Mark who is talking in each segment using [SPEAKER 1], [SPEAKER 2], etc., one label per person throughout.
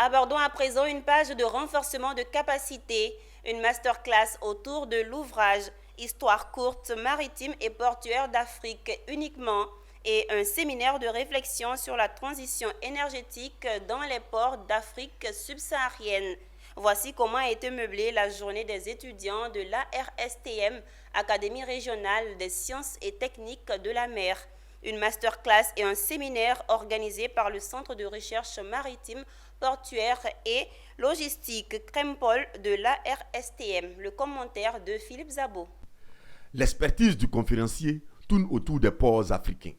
[SPEAKER 1] Abordons à présent une page de renforcement de capacité, une masterclass autour de l'ouvrage Histoire courte maritime et portuaire d'Afrique uniquement et un séminaire de réflexion sur la transition énergétique dans les ports d'Afrique subsaharienne. Voici comment a été meublée la journée des étudiants de l'ARSTM, Académie régionale des sciences et techniques de la mer. Une masterclass et un séminaire organisés par le Centre de recherche maritime, portuaire et logistique Crempol de l'ARSTM. Le commentaire de Philippe Zabo.
[SPEAKER 2] L'expertise du conférencier tourne autour des ports africains.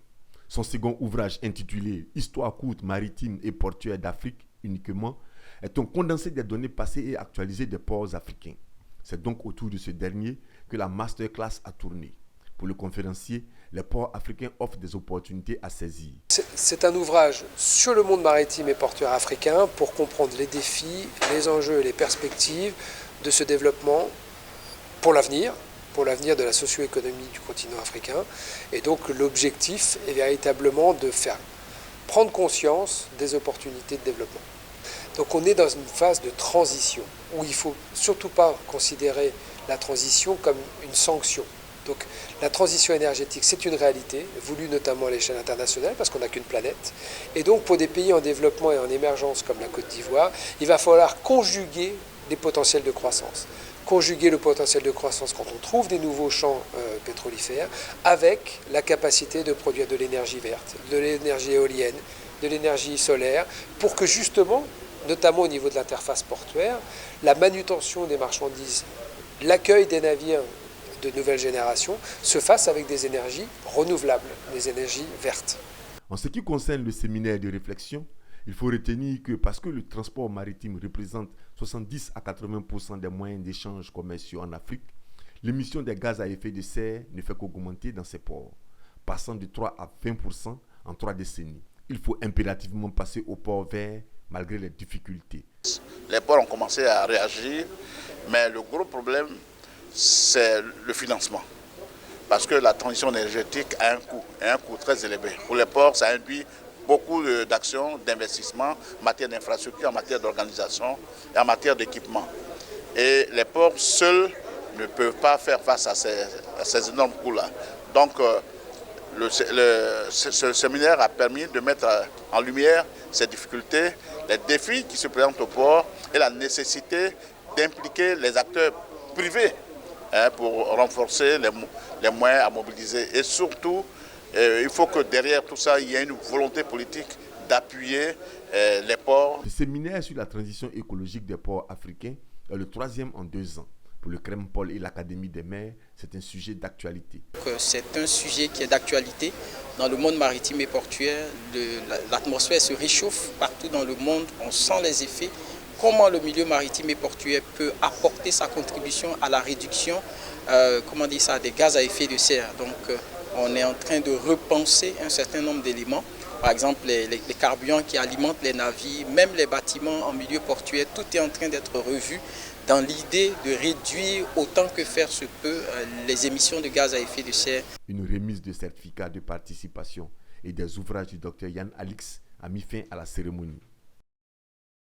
[SPEAKER 2] Son second ouvrage intitulé « Histoire courte maritime et portuaire d'Afrique uniquement » est un condensé des données passées et actualisées des ports africains. C'est donc autour de ce dernier que la masterclass a tourné. Pour le conférencier, les ports africains offrent des opportunités à saisir.
[SPEAKER 3] C'est un ouvrage sur le monde maritime et portuaire africain pour comprendre les défis, les enjeux et les perspectives de ce développement pour l'avenir de la socio-économie du continent africain. Et donc l'objectif est véritablement de faire prendre conscience des opportunités de développement. Donc on est dans une phase de transition où il ne faut surtout pas considérer la transition comme une sanction. Donc la transition énergétique, c'est une réalité, voulue notamment à l'échelle internationale, parce qu'on n'a qu'une planète. Et donc pour des pays en développement et en émergence comme la Côte d'Ivoire, il va falloir conjuguer les potentiels de croissance. Conjuguer le potentiel de croissance quand on trouve des nouveaux champs pétrolifères avec la capacité de produire de l'énergie verte, de l'énergie éolienne, de l'énergie solaire, pour que justement, notamment au niveau de l'interface portuaire, la manutention des marchandises, l'accueil des navires de nouvelle génération se fasse avec des énergies renouvelables, des énergies vertes.
[SPEAKER 2] En ce qui concerne le séminaire de réflexion, il faut retenir que parce que le transport maritime représente 70 à 80% des moyens d'échange commerciaux en Afrique, l'émission des gaz à effet de serre ne fait qu'augmenter dans ces ports, passant de 3 à 20% en 3 décennies. Il faut impérativement passer au port vert malgré les difficultés.
[SPEAKER 4] Les ports ont commencé à réagir, mais le gros problème, c'est le financement. Parce que la transition énergétique a un coût très élevé. Pour les ports, ça induit beaucoup d'actions, d'investissements en matière d'infrastructure, en matière d'organisation et en matière d'équipement. Et les ports seuls ne peuvent pas faire face à ces énormes coûts-là. Donc, ce séminaire a permis de mettre en lumière ces difficultés, les défis qui se présentent au port et la nécessité d'impliquer les acteurs privés pour renforcer les moyens à mobiliser. Et surtout, il faut que derrière tout ça, il y ait une volonté politique d'appuyer les ports.
[SPEAKER 2] Le séminaire sur la transition écologique des ports africains est le 3e en 2 ans. Pour le Crempol et l'Académie des mers, c'est un sujet d'actualité.
[SPEAKER 5] C'est un sujet qui est d'actualité. Dans le monde maritime et portuaire, l'atmosphère se réchauffe partout dans le monde. On sent les effets. Comment le milieu maritime et portuaire peut apporter sa contribution à la réduction des gaz à effet de serre. Donc, on est en train de repenser un certain nombre d'éléments. Par exemple, les carburants qui alimentent les navires, même les bâtiments en milieu portuaire, tout est en train d'être revu dans l'idée de réduire autant que faire se peut les émissions de gaz à effet de serre.
[SPEAKER 2] Une remise de certificats de participation et des ouvrages du Dr Yann Alix a mis fin à la cérémonie.